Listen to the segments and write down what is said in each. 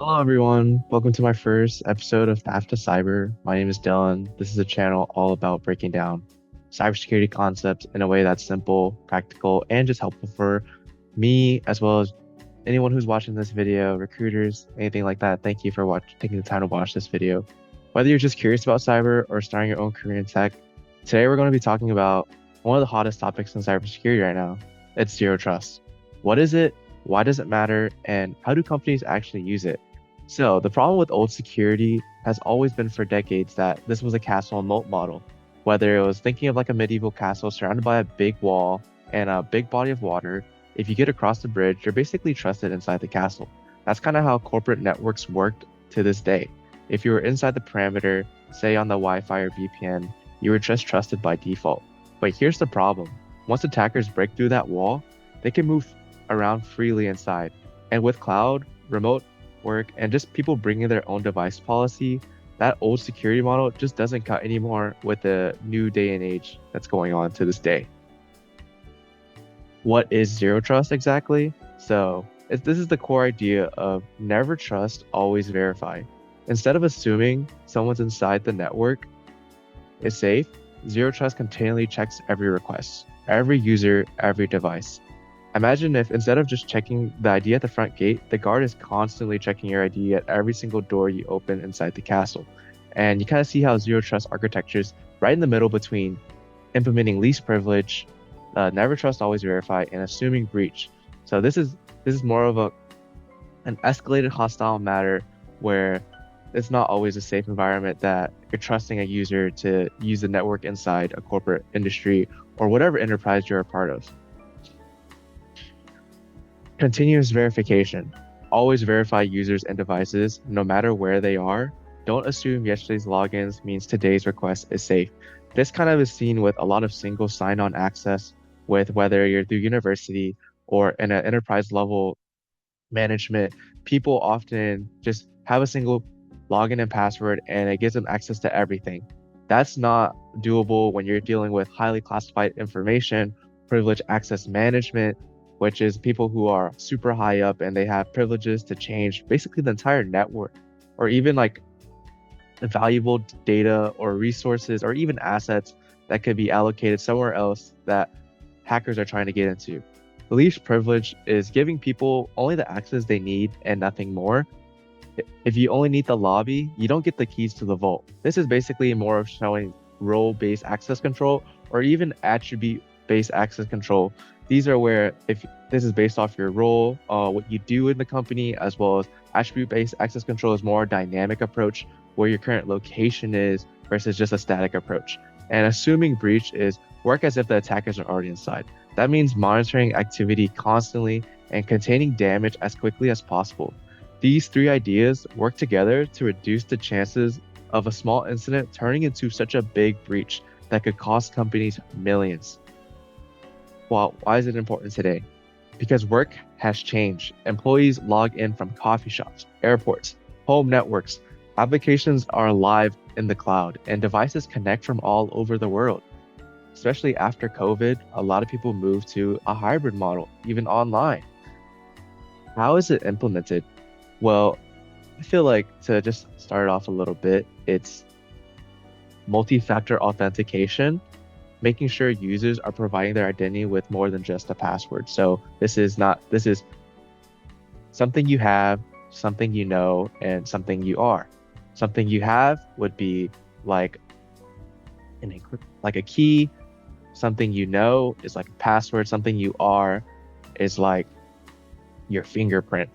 Hello, everyone. Welcome to my first episode of Path to Cyber. My name is Dylan. This is a channel all about breaking down cybersecurity concepts in a way that's simple, practical, and just helpful for me as well as anyone who's watching this video, recruiters, anything like that. Thank you for taking the time to watch this video. Whether you're just curious about cyber or starting your own career in tech, today we're going to be talking about one of the hottest topics in cybersecurity right now. It's zero trust. What is it? Why does it matter? And how do companies actually use it? So the problem with old security has always been for decades that this was a castle and moat model. Whether it was thinking of like a medieval castle surrounded by a big wall and a big body of water, if you get across the bridge, you're basically trusted inside the castle. That's kind of how corporate networks worked to this day. If you were inside the perimeter, say on the Wi-Fi or VPN, you were just trusted by default. But here's the problem. Once attackers break through that wall, they can move around freely inside. And with cloud, remote work, and just people bringing their own device policy, that old security model just doesn't cut anymore with the new day and age that's going on to this day. What is zero trust exactly? This is the core idea of never trust, always verify. Instead of assuming someone's inside the network is safe, zero trust continually checks every request, every user, every device. Imagine if instead of just checking the ID at the front gate, the guard is constantly checking your ID at every single door you open inside the castle. And you kind of see how zero trust architecture is right in the middle between implementing least privilege, never trust, always verify, and assuming breach. So this is more of an escalated hostile matter where it's not always a safe environment that you're trusting a user to use the network inside a corporate industry or whatever enterprise you're a part of. Continuous verification. Always verify users and devices, no matter where they are. Don't assume yesterday's logins means today's request is safe. This kind of is seen with a lot of single sign-on access with whether you're through university or in an enterprise level management. People often just have a single login and password and it gives them access to everything. That's not doable when you're dealing with highly classified information, privileged access management, which is people who are super high up and they have privileges to change basically the entire network or even like valuable data or resources or even assets that could be allocated somewhere else that hackers are trying to get into. The least privilege is giving people only the access they need and nothing more. If you only need the lobby, you don't get the keys to the vault. This is basically more of showing role-based access control or even attribute-based access control. These are where if this is based off your role, what you do in the company, as well as attribute-based access control is more a dynamic approach where your current location is versus just a static approach. And assuming breach is work as if the attackers are already inside. That means monitoring activity constantly and containing damage as quickly as possible. These three ideas work together to reduce the chances of a small incident turning into such a big breach that could cost companies millions. Well, why is it important today? Because work has changed. Employees log in from coffee shops, airports, home networks. Applications are live in the cloud, and devices connect from all over the world. Especially after COVID, a lot of people moved to a hybrid model, even online. How is it implemented? Well, I feel like to just start off a little bit, it's multi-factor authentication, making sure users are providing their identity with more than just a password. So this is something you have, something you know, and something you are. Something you have would be like like a key. Something you know is like a password. Something you are is like your fingerprint.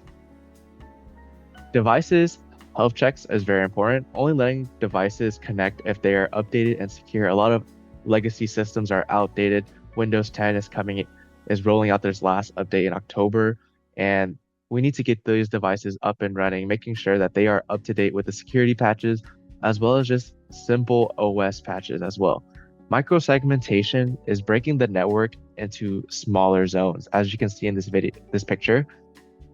Devices, health checks is very important. Only letting devices connect if they are updated and secure. A lot of legacy systems are outdated. Windows 10 is rolling out their last update in October, and we need to get those devices up and running, making sure that they are up to date with the security patches, as well as just simple OS patches as well. Microsegmentation is breaking the network into smaller zones. As you can see in this picture,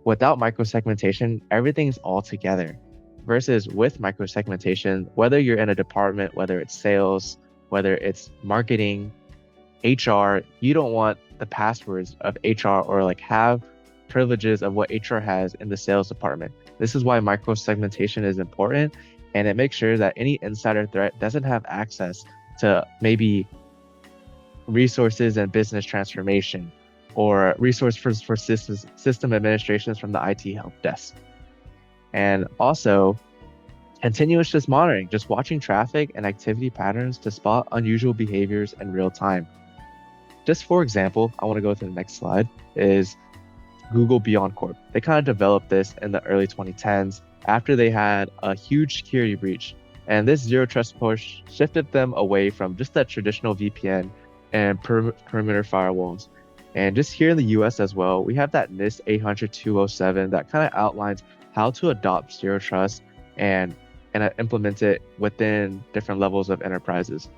without microsegmentation, everything's all together. Versus with microsegmentation, whether you're in a department, whether it's sales, whether it's marketing, HR, you don't want the passwords of HR or like have privileges of what HR has in the sales department. This is why micro-segmentation is important, and it makes sure that any insider threat doesn't have access to maybe resources and business transformation or resources for system administrations from the IT help desk. And also, continuous just monitoring, just watching traffic and activity patterns to spot unusual behaviors in real time. Just for example, I want to go to the next slide, is Google BeyondCorp. They kind of developed this in the early 2010s after they had a huge security breach. And this zero trust push shifted them away from just that traditional VPN and perimeter firewalls. And just here in the US as well, we have that NIST 800-207 that kind of outlines how to adopt zero trust and implement it within different levels of enterprises.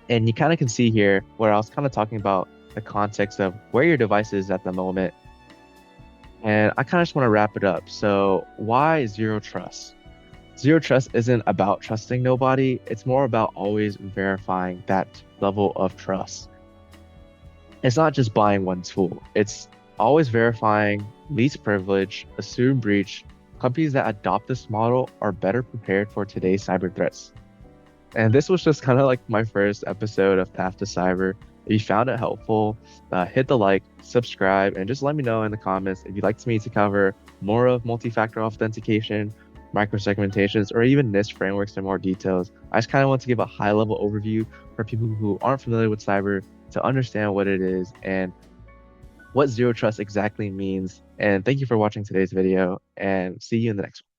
And you kind of can see here where I was kind of talking about the context of where your device is at the moment. And I kind of just want to wrap it up. So why zero trust? Zero trust isn't about trusting nobody. It's more about always verifying that level of trust. It's not just buying one tool. It's always verifying least privilege, assume breach. Companies that adopt this model are better prepared for today's cyber threats. And this was just kind of like my first episode of Path to Cyber. If you found it helpful, hit the like, subscribe, and just let me know in the comments if you'd like me to cover more of multi-factor authentication, microsegmentations, or even NIST frameworks in more details. I just kind of want to give a high-level overview for people who aren't familiar with cyber to understand what it is and what zero trust exactly means. And thank you for watching today's video, and see you in the next one.